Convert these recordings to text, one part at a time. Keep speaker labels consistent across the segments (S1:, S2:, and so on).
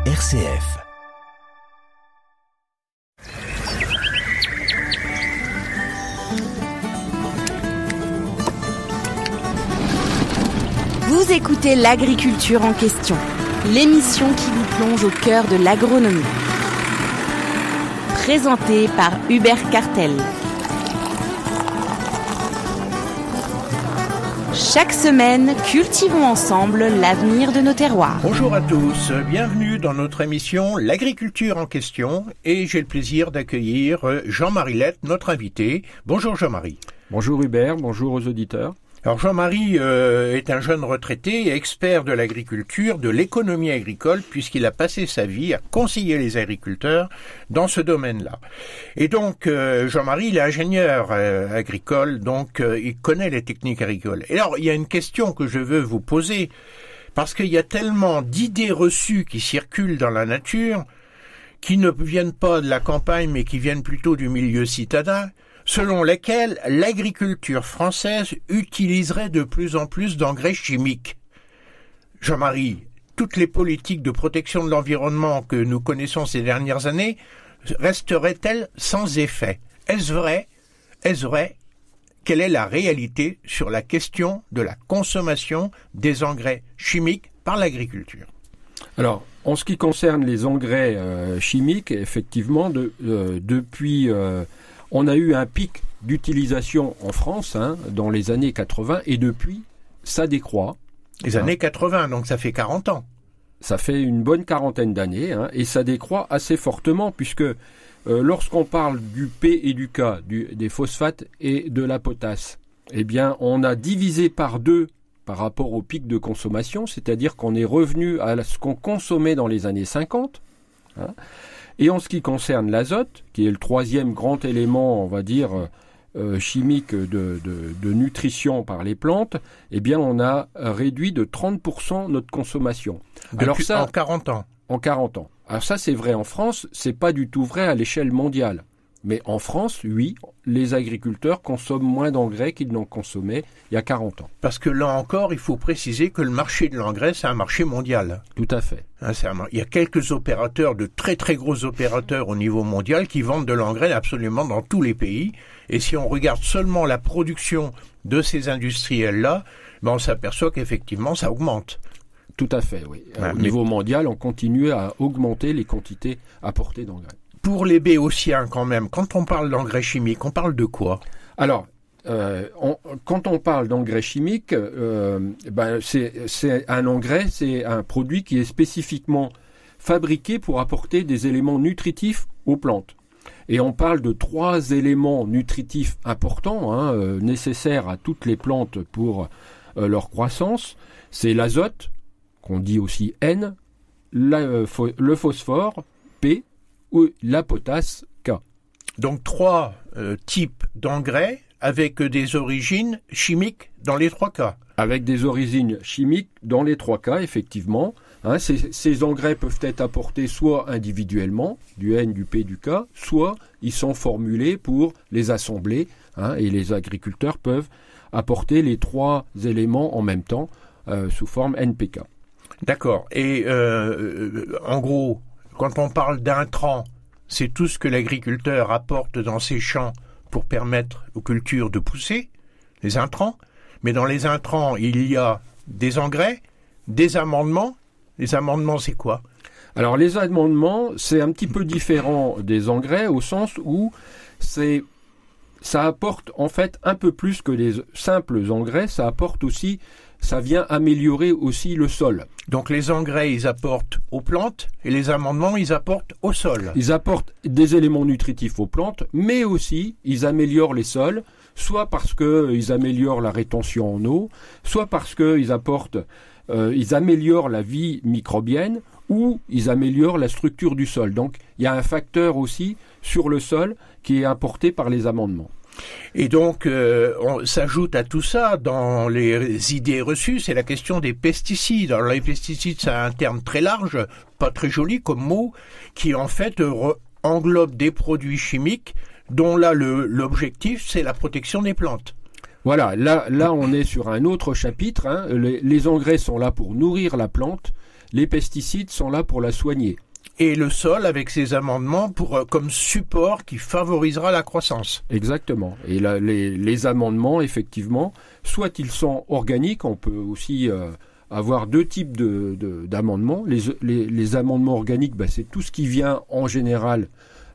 S1: RCF.
S2: Vous écoutez l'agriculture en question, l'émission qui vous plonge au cœur de l'agronomie. Présentée par Hubert Cartel. Chaque semaine, cultivons ensemble l'avenir de nos terroirs.
S3: Bonjour à tous, bienvenue dans notre émission L'agriculture en question et j'ai le plaisir d'accueillir Jean-Marie Lette, notre invité. Bonjour Jean-Marie.
S4: Bonjour Hubert, bonjour aux auditeurs.
S3: Alors Jean-Marie est un jeune retraité et expert de l'agriculture, de l'économie agricole, puisqu'il a passé sa vie à conseiller les agriculteurs dans ce domaine-là. Et donc Jean-Marie, il est ingénieur agricole, donc il connaît les techniques agricoles. Et alors il y a une question que je veux vous poser, parce qu'il y a tellement d'idées reçues qui circulent dans la nature, qui ne viennent pas de la campagne, mais qui viennent plutôt du milieu citadin, selon lesquelles l'agriculture française utiliserait de plus en plus d'engrais chimiques. Jean-Marie, toutes les politiques de protection de l'environnement que nous connaissons ces dernières années resteraient-elles sans effet? Est-ce vrai? Est-ce vrai? Quelle est la réalité sur la question de la consommation des engrais chimiques par l'agriculture?
S4: Alors, en ce qui concerne les engrais chimiques, effectivement, depuis... on a eu un pic d'utilisation en France dans les années 80 et depuis, ça décroît.
S3: Les années 80, donc ça fait 40 ans.
S4: Ça fait une bonne quarantaine d'années et ça décroît assez fortement puisque lorsqu'on parle du P et du K, des phosphates et de la potasse, eh bien on a divisé par 2 par rapport au pic de consommation, c'est-à-dire qu'on est revenu à ce qu'on consommait dans les années 50. Et en ce qui concerne l'azote, qui est le troisième grand élément, on va dire, chimique de nutrition par les plantes, eh bien, on a réduit de 30% notre consommation.
S3: Alors ça, en 40 ans.
S4: En 40 ans. Alors ça, c'est vrai en France, c'est pas du tout vrai à l'échelle mondiale. Mais en France, oui, les agriculteurs consomment moins d'engrais qu'ils n'en consommaient il y a 40 ans.
S3: Parce que là encore, il faut préciser que le marché de l'engrais, c'est un marché mondial.
S4: Tout à fait.
S3: Il y a quelques opérateurs, de très très gros opérateurs au niveau mondial qui vendent de l'engrais absolument dans tous les pays. Et si on regarde seulement la production de ces industriels-là, on s'aperçoit qu'effectivement, ça augmente.
S4: Tout à fait, oui. Au niveau mondial, on continue à augmenter les quantités apportées d'engrais.
S3: Pour les béotiens quand même, quand on parle d'engrais chimiques, on parle de quoi?
S4: Alors, quand on parle d'engrais chimiques, c'est un engrais, c'est un produit qui est spécifiquement fabriqué pour apporter des éléments nutritifs aux plantes. Et on parle de 3 éléments nutritifs importants, nécessaires à toutes les plantes pour leur croissance. C'est l'azote, qu'on dit aussi N, le phosphore, P, ou la potasse, K.
S3: Donc 3 types d'engrais avec des origines chimiques dans les 3 cas.
S4: Avec des origines chimiques dans les 3 cas, effectivement. Ces engrais peuvent être apportés soit individuellement, du N, du P, du K, soit ils sont formulés pour les assembler, et les agriculteurs peuvent apporter les 3 éléments en même temps sous forme NPK.
S3: D'accord. Et en gros, quand on parle d'intrants, c'est tout ce que l'agriculteur apporte dans ses champs pour permettre aux cultures de pousser, les intrants. Mais dans les intrants, il y a des engrais, des amendements. Les amendements, c'est quoi?
S4: Alors les amendements, c'est un petit peu différent des engrais au sens où ça apporte en fait un peu plus que les simples engrais, ça vient améliorer aussi le sol.
S3: Donc les engrais, ils apportent aux plantes et les amendements, ils apportent au sol.
S4: Ils apportent des éléments nutritifs aux plantes, mais aussi ils améliorent les sols, soit parce qu'ils améliorent la rétention en eau, soit parce qu'ils ils améliorent la vie microbienne ou ils améliorent la structure du sol. Donc il y a un facteur aussi sur le sol qui est apporté par les amendements.
S3: Et donc, on s'ajoute à tout ça, dans les idées reçues, c'est la question des pesticides. Alors les pesticides, c'est un terme très large, pas très joli comme mot, qui en fait englobe des produits chimiques dont là l'objectif, c'est la protection des plantes.
S4: Voilà, là on est sur un autre chapitre. Les engrais sont là pour nourrir la plante. les pesticides sont là pour la soigner.
S3: Et le sol avec ses amendements comme support qui favorisera la croissance.
S4: Exactement. Et là, les amendements, effectivement, soit ils sont organiques, on peut aussi avoir deux types d'amendements. Les amendements organiques, c'est tout ce qui vient en général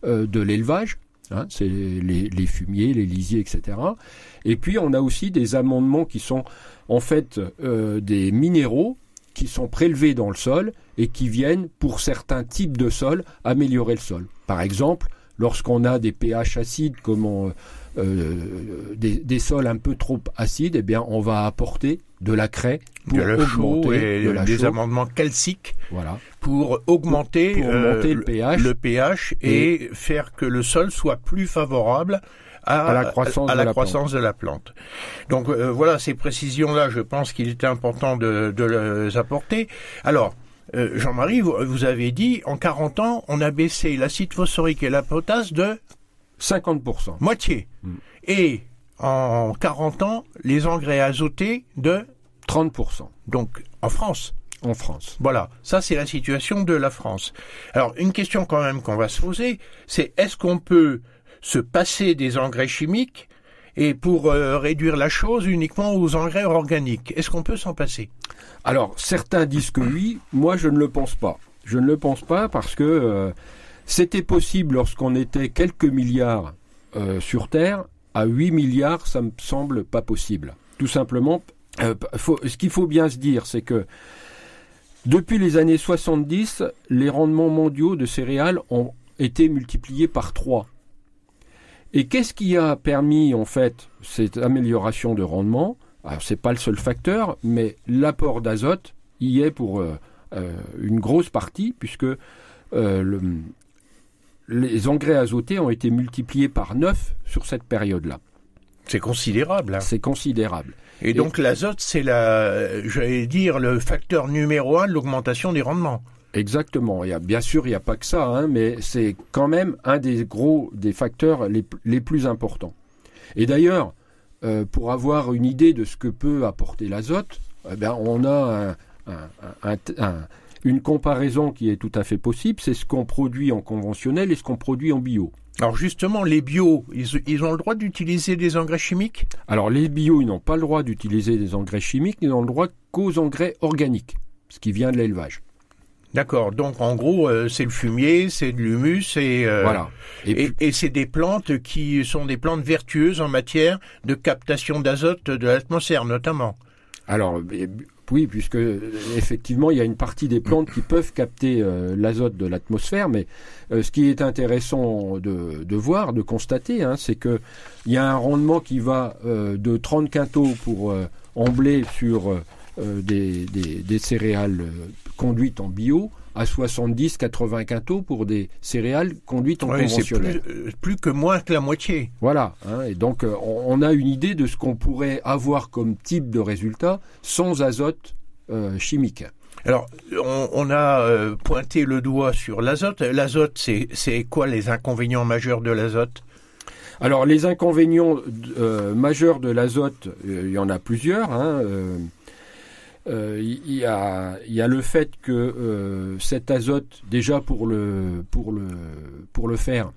S4: de l'élevage, hein, c'est les fumiers, les lisiers, etc. Et puis on a aussi des amendements qui sont en fait des minéraux qui sont prélevés dans le sol et qui viennent, pour certains types de sols, améliorer le sol. Par exemple, lorsqu'on a des pH acides, comme des sols un peu trop acides, eh bien, on va apporter de la craie pour augmenter
S3: des amendements calciques,
S4: voilà,
S3: pour augmenter le pH et faire que le sol soit plus favorable à la croissance de la plante. Donc voilà, ces précisions-là, je pense qu'il était important de les apporter. Alors, Jean-Marie, vous avez dit, en 40 ans, on a baissé l'acide phosphorique et la potasse de
S4: 50%.
S3: Moitié. Et en 40 ans, les engrais azotés de
S4: 30%.
S3: Donc, en France.
S4: En France.
S3: Voilà, ça c'est la situation de la France. Alors, une question quand même qu'on va se poser, c'est est-ce qu'on peut se passer des engrais chimiques et pour réduire la chose uniquement aux engrais organiques? Est-ce qu'on peut s'en passer?
S4: Alors, certains disent que oui, moi je ne le pense pas. Je ne le pense pas parce que c'était possible lorsqu'on était quelques milliards sur Terre. À 8 milliards, ça me semble pas possible. Tout simplement, ce qu'il faut bien se dire, c'est que depuis les années 70, les rendements mondiaux de céréales ont été multipliés par 3. Et qu'est-ce qui a permis, en fait, cette amélioration de rendement? Alors, c'est pas le seul facteur, mais l'apport d'azote y est pour une grosse partie, puisque les engrais azotés ont été multipliés par 9 sur cette période-là.
S3: C'est considérable. Hein.
S4: C'est considérable.
S3: Et donc l'azote, c'est le facteur numéro 1 de l'augmentation des rendements.
S4: Exactement. Bien sûr, il n'y a pas que ça, hein, mais c'est quand même un des facteurs les plus importants. Et d'ailleurs, pour avoir une idée de ce que peut apporter l'azote, on a une comparaison qui est tout à fait possible. C'est ce qu'on produit en conventionnel et ce qu'on produit en bio.
S3: Alors justement, les bio, ils ont le droit d'utiliser des engrais chimiques?
S4: Alors les bio, ils n'ont pas le droit d'utiliser des engrais chimiques, ils n'ont le droit qu'aux engrais organiques, ce qui vient de l'élevage.
S3: D'accord, donc en gros, c'est le fumier, c'est de l'humus,
S4: voilà.
S3: Et c'est des plantes qui sont des plantes vertueuses en matière de captation d'azote de l'atmosphère, notamment.
S4: Alors, oui, puisque effectivement, il y a une partie des plantes qui peuvent capter l'azote de l'atmosphère, mais ce qui est intéressant de voir, de constater, hein, c'est que il y a un rendement qui va de 30 quintaux pour en blé sur des céréales conduites en bio à 70-80 quintaux pour des céréales conduites en conventionnel.
S3: C'est plus que moins que la moitié.
S4: Voilà, hein, et donc on a une idée de ce qu'on pourrait avoir comme type de résultat sans azote chimique.
S3: Alors, on a pointé le doigt sur l'azote. L'azote, c'est quoi les inconvénients majeurs de l'azote?
S4: Alors, les inconvénients majeurs de l'azote, il y en a plusieurs, hein, il y a le fait que cet azote, déjà pour le faire,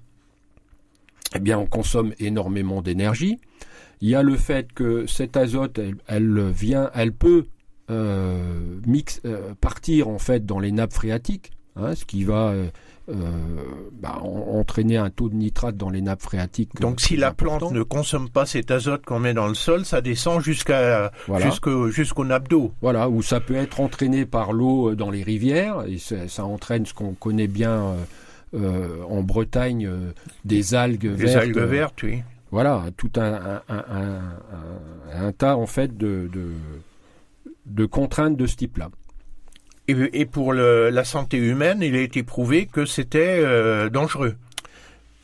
S4: eh bien on consomme énormément d'énergie. Il y a le fait que cet azote, elle peut partir en fait dans les nappes phréatiques, hein, ce qui va entraîner un taux de nitrate dans les nappes phréatiques.
S3: Donc si la plante ne consomme pas cet azote qu'on met dans le sol, ça descend jusqu'aux nappes d'eau.
S4: Voilà, ou ça peut être entraîné par l'eau dans les rivières, et ça entraîne ce qu'on connaît bien en Bretagne, des algues vertes.
S3: Des algues vertes, oui.
S4: Voilà, tout un tas en fait de contraintes de ce type-là.
S3: Et pour la santé humaine, il a été prouvé que c'était dangereux.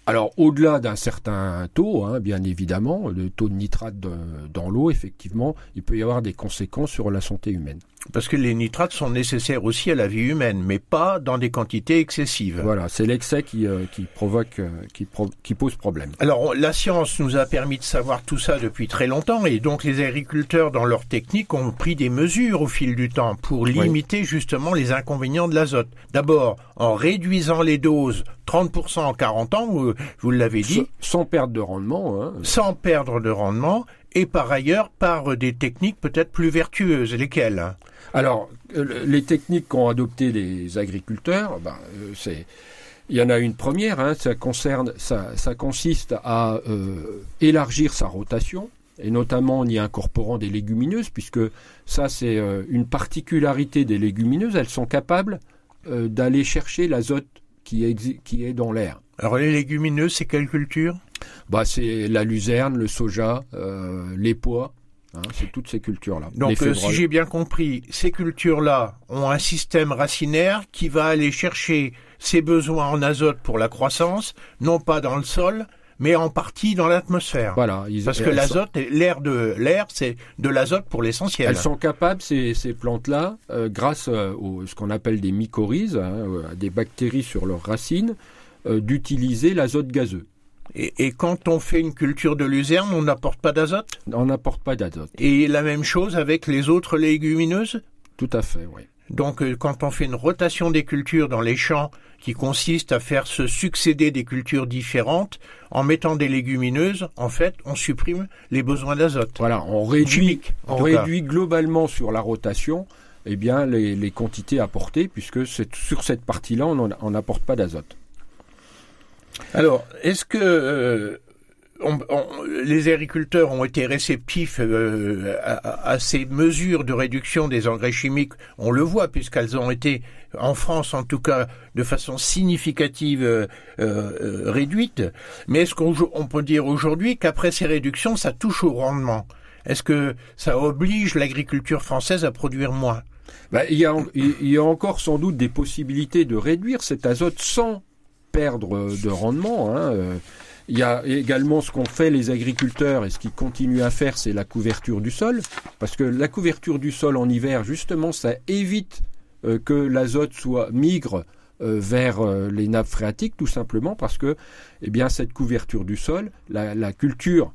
S4: Alors, au-delà d'un certain taux, hein, bien évidemment, le taux de nitrate dans l'eau, effectivement, il peut y avoir des conséquences sur la santé humaine.
S3: Parce que les nitrates sont nécessaires aussi à la vie humaine, mais pas dans des quantités excessives.
S4: Voilà, c'est l'excès qui pose problème.
S3: Alors, la science nous a permis de savoir tout ça depuis très longtemps, et donc les agriculteurs, dans leur technique, ont pris des mesures au fil du temps pour limiter justement les inconvénients de l'azote. D'abord, en réduisant les doses 30% en 40 ans, vous l'avez dit.
S4: Sans perdre de rendement. Hein.
S3: Sans perdre de rendement, et par ailleurs, par des techniques peut-être plus vertueuses. Lesquelles ?
S4: Alors, les techniques qu'ont adoptées les agriculteurs, il y en a une première, hein, ça consiste à élargir sa rotation, et notamment en y incorporant des légumineuses, puisque ça c'est une particularité des légumineuses, elles sont capables d'aller chercher l'azote qui est dans l'air.
S3: Alors les légumineuses, c'est quelle culture ?
S4: C'est la luzerne, le soja, les pois. Hein, c'est toutes ces cultures-là.
S3: Donc, si j'ai bien compris, ces cultures-là ont un système racinaire qui va aller chercher ses besoins en azote pour la croissance, non pas dans le sol, mais en partie dans l'atmosphère.
S4: Voilà.
S3: Parce que l'azote, l'air, c'est de l'azote pour l'essentiel.
S4: Elles sont capables, ces plantes-là, grâce à ce qu'on appelle des mycorhizes, à des bactéries sur leurs racines, d'utiliser l'azote gazeux.
S3: Et quand on fait une culture de luzerne, on n'apporte pas d'azote ?
S4: On n'apporte pas d'azote.
S3: Et la même chose avec les autres légumineuses ?
S4: Tout à fait, oui.
S3: Donc quand on fait une rotation des cultures dans les champs qui consiste à faire se succéder des cultures différentes, en mettant des légumineuses, en fait, on supprime les besoins d'azote.
S4: Voilà, on réduit globalement sur la rotation les quantités apportées, puisque sur cette partie-là, on n'apporte pas d'azote.
S3: Alors, est-ce que les agriculteurs ont été réceptifs à ces mesures de réduction des engrais chimiques ? On le voit, puisqu'elles ont été, en France en tout cas, de façon significative réduites. Mais est-ce qu'on peut dire aujourd'hui qu'après ces réductions, ça touche au rendement ? Est-ce que ça oblige l'agriculture française à produire moins ?
S4: Il y a encore sans doute des possibilités de réduire cet azote sans perdre de rendement. Il y a également ce qu'ont fait les agriculteurs et ce qu'ils continuent à faire, c'est la couverture du sol. Parce que la couverture du sol en hiver, justement, ça évite que l'azote migre vers les nappes phréatiques, tout simplement parce que cette couverture du sol, la culture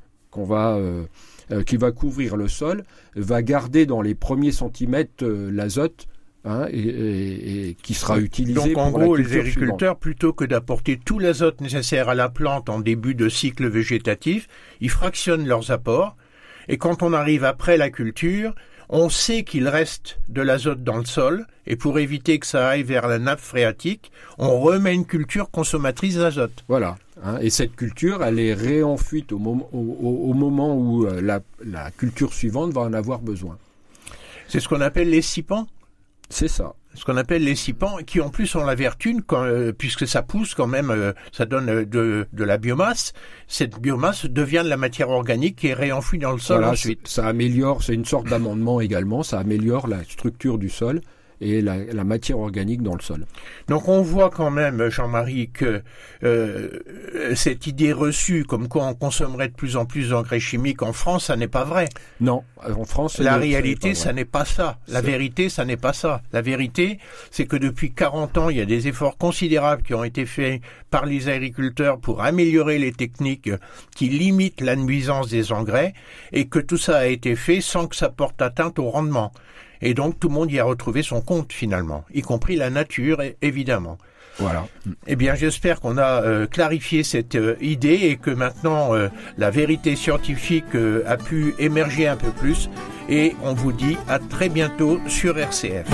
S4: qui va couvrir le sol, va garder dans les premiers centimètres l'azote, et qui sera utilisé pour la culture suivante. Donc en gros, les agriculteurs,
S3: plutôt que d'apporter tout l'azote nécessaire à la plante en début de cycle végétatif, ils fractionnent leurs apports, et quand on arrive après la culture, on sait qu'il reste de l'azote dans le sol, et pour éviter que ça aille vers la nappe phréatique, on remet une culture consommatrice d'azote.
S4: Voilà. Et cette culture, elle est réenfuite au moment où la culture suivante va en avoir besoin.
S3: C'est ce qu'on appelle les sipans ?
S4: C'est ça.
S3: Ce qu'on appelle les sipans, qui en plus ont la vertu, puisque ça pousse quand même, ça donne de la biomasse. Cette biomasse devient de la matière organique qui est réenfouie dans le sol ensuite.
S4: Ça améliore, c'est une sorte d'amendement également, ça améliore la structure du sol et la matière organique dans le sol.
S3: Donc on voit quand même, Jean-Marie, que cette idée reçue comme quoi on consommerait de plus en plus d'engrais chimiques en France, ça n'est pas vrai.
S4: Non, en France...
S3: La réalité, ça n'est pas ça. La vérité, ça n'est pas ça. La vérité, c'est que depuis 40 ans, il y a des efforts considérables qui ont été faits par les agriculteurs pour améliorer les techniques qui limitent la nuisance des engrais, et que tout ça a été fait sans que ça porte atteinte au rendement. Et donc, tout le monde y a retrouvé son compte, finalement, y compris la nature, évidemment.
S4: Voilà.
S3: Eh bien, j'espère qu'on a clarifié cette idée et que maintenant, la vérité scientifique a pu émerger un peu plus. Et on vous dit à très bientôt sur RCF.